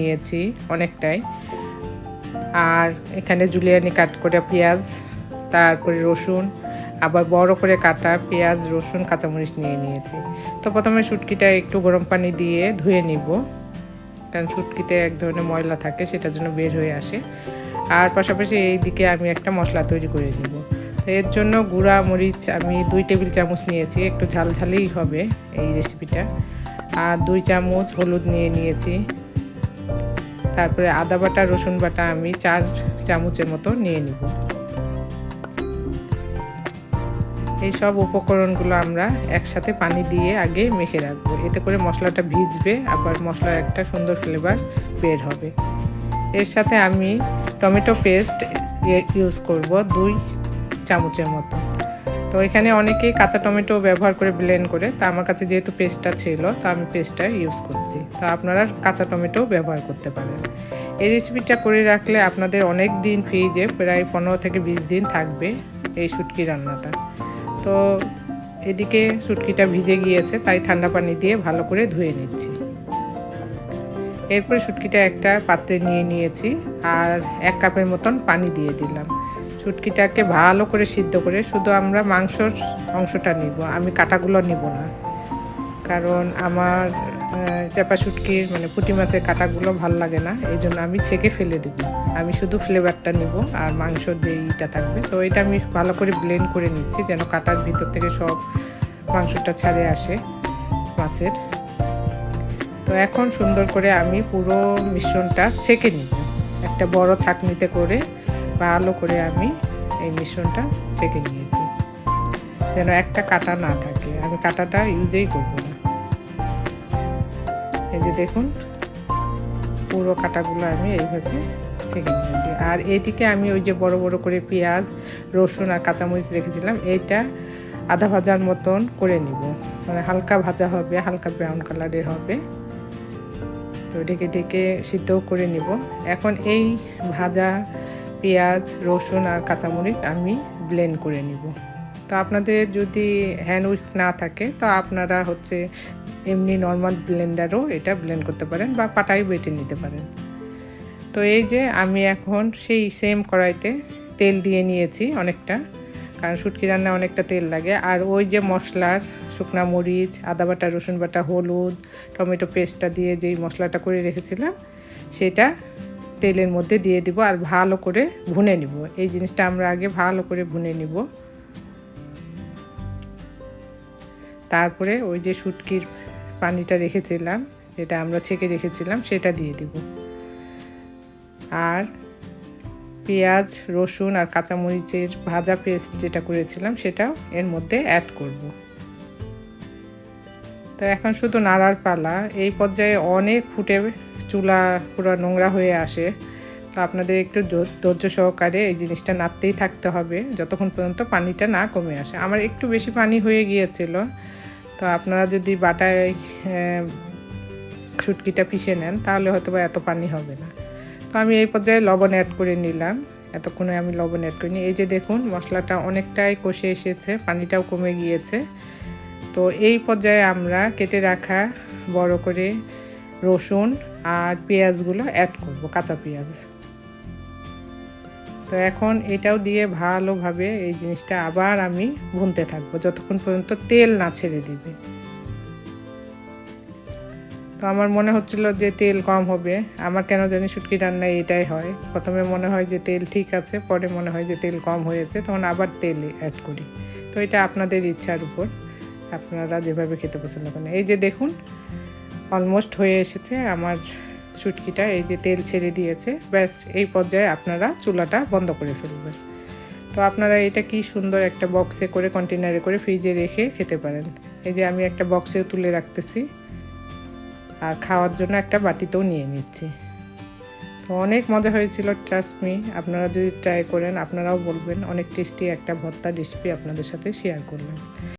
নিয়েছি অনেকটাই। আর এখানে জুলিয়ানি কাট করে পেঁয়াজ, তারপরে রসুন, আবার বড় করে কাটা পেঁয়াজ, রসুন, কাঁচামরিচ নিয়ে নিয়েছি। তো প্রথমে শুটকিটা একটু গরম পানি দিয়ে ধুয়ে নিব, কারণ শুটকিতে এক ধরনের ময়লা থাকে, সেটার জন্য বের হয়ে আসে। আর পাশাপাশি এই দিকে আমি একটা মশলা তৈরি করে নিব। তো এর জন্য গুঁড়া মরিচ আমি 2 টেবিল চামচ নিয়েছি, একটু ঝালঝালেই হবে এই রেসিপিটা। আর 2 চামচ হলুদ নিয়ে নিয়েছি। তারপরে আদা বাটা, রসুন বাটা আমি 4 চামচের মতো নিয়ে নিব। এই সব উপকরণগুলো আমরা একসাথে পানি দিয়ে আগে মেখে রাখবো, এতে করে মশলাটা ভিজবে, আবার মশলার একটা সুন্দর ফ্লেভার বের হবে। এর সাথে আমি টমেটো পেস্ট ইউজ করব 2 চামচের মতো। তো এখানে অনেকেই কাঁচা টমেটো ব্যবহার করে ব্লেন্ড করে, তো আমার কাছে যেহেতু পেস্টটা ছিল, তো আমি পেস্টটা ইউজ করছি। তো আপনারা কাঁচা টমেটো ব্যবহার করতে পারেন। এই রেসিপিটা করে রাখলে আপনাদের অনেক দিন ফ্রিজে, প্রায় 15 থেকে 20 দিন থাকবে এই শুটকি রান্নাটা। তো এদিকে শুটকিটা ভিজে গিয়েছে, তাই ঠান্ডা পানি দিয়ে ভালো করে ধুয়ে নিচ্ছি। এরপর শুটকিটা একটা পাত্রে নিয়ে নিয়েছি, আর 1 কাপের মতন পানি দিয়ে দিলাম। শুটকিটাকে ভালো করে সিদ্ধ করে শুধু আমরা মাংসর অংশটা নিব, আমি কাঁটাগুলো নিব না, কারণ আমার চাপা শুটকির মানে পুঁটি মাছের কাঁটাগুলো ভাল লাগে না, এই জন্য আমি ছেঁকে ফেলে দেব। আমি শুধু ফ্লেভারটা নিব আর মাংসর যে ইটা থাকবে। তো এটা আমি ভালো করে ব্লেন্ড করে নিচ্ছি, যেন কাঁটার ভিতর থেকে সব মাংসটা ছাড়ে আসে মাছের। তো এখন সুন্দর করে আমি পুরো মিশ্রণটা ছেঁকে নিব, একটা বড় ছাঁকনিতে করে ভালো করে আমি এই মিশ্রণটা ছেঁকে নিয়েছি, যেন একটা কাঁটা না থাকে। আমি কাঁটাটা ইউজই করব না। এই যে দেখুন, পুরো কাঁটাগুলো আমি এইভাবে ছেঁকে নিয়েছি। আর এইদিকে আমি ওই যে বড় বড় করে পেঁয়াজ, রসুন আর কাঁচামরিচ রেখেছিলাম, এইটা আধা ভাজার মতন করে নিব, মানে হালকা ভাজা হবে, হালকা ব্রাউন কালারের হবে। তো ঢেকে ঢেকে সিদ্ধও করে নিব। এখন এই ভাজা পেঁয়াজ, রসুন আর কাঁচামরিচ আমি ব্লেন্ড করে নিব। তো আপনাদের যদি হ্যান্ড উইক্স না থাকে, তো আপনারা এমনি নর্মাল ব্লেন্ডারও এটা ব্লেন্ড করতে পারেন, বা পাটাই বেটে নিতে পারেন। তো এই যে আমি এখন সেই সেম কড়াইতে তেল দিয়ে নিয়েছি অনেকটা, কারণ শুটকি রান্না অনেকটা তেল লাগে। আর ওই যে মশলার শুকনা মরিচ, আদা বাটা, রসুন বাটা, হলুদ, টমেটো পেস্টটা দিয়ে যেই মশলাটা করে রেখেছিলাম, সেটা তেলের মধ্যে দিয়ে দিব আর ভালো করে ভুনে নিব। এই জিনিসটা আমরা আগে ভালো করে ভুনে নিব। তারপরে ওই যে শুটকির পানিটা রেখেছিলাম, যেটা আমরা ছেঁকে রেখেছিলাম, সেটা দিয়ে দিব। আর পেঁয়াজ, রসুন আর কাঁচামরিচের ভাজা পেস্ট যেটা করেছিলাম, সেটাও এর মধ্যে অ্যাড করব। তো এখন শুধু নাড়ার পালা। এই পর্যায়ে অনেক ফুটে চুলা পুরো নোংরা হয়ে আসে, তো আপনাদের একটু ধৈর্য সহকারে এই জিনিসটা নাড়তেই থাকতে হবে যতক্ষণ পর্যন্ত পানিটা না কমে আসে। আমার একটু বেশি পানি হয়ে গিয়েছিল, তো আপনারা যদি বাটায় শুটকিটা পিষে নেন, তাহলে হয়তো বা এত পানি হবে না। তো আমি এই পর্যায়ে লবণ অ্যাড করে নিলাম। এতক্ষণে আমি লবণ অ্যাড করিনি। এই যে দেখুন, মশলাটা অনেকটাই কষে এসেছে, পানিটাও কমে গিয়েছে। তো এই পর্যায়ে আমরা কেটে রাখা বড় করে রসুন আর পেঁয়াজগুলো অ্যাড করব, কাঁচা পেঁয়াজ। তো এখন এটাও দিয়ে ভালোভাবে এই জিনিসটা আবার আমি ভুনতে থাকবো যতক্ষণ পর্যন্ত তেল না ছেড়ে দিবে। তো আমার মনে হচ্ছিল যে তেল কম হবে, আমার কেন জানি শুটকি রান্নায় এটাই হয়, প্রথমে মনে হয় যে তেল ঠিক আছে, পরে মনে হয় যে তেল কম হয়েছে, তখন আবার তেল অ্যাড করি। তো এটা আপনাদের ইচ্ছার উপর, আপনারা যেভাবে খেতে পছন্দ করেন। এই যে দেখুন, অলমোস্ট হয়ে এসেছে আমার শুটকিটা, এই যে তেল ছেড়ে দিয়েছে। ব্যাস, এই পর্যায়ে আপনারা চুলাটা বন্ধ করে ফেলবেন। তো আপনারা এটা কি সুন্দর একটা বক্সে করে, কন্টেনারে করে ফ্রিজে রেখে খেতে পারেন। এই যে আমি একটা বক্সেও তুলে রাখতেছি, আর খাওয়ার জন্য একটা বাটিতেও নিয়ে নিচ্ছি। তো অনেক মজা হয়েছিল, ট্রাস্ট মি। আপনারা যদি ট্রাই করেন, আপনারাও বলবেন। অনেক টেস্টি একটা ভর্তা রেসিপি আপনাদের সাথে শেয়ার করলাম।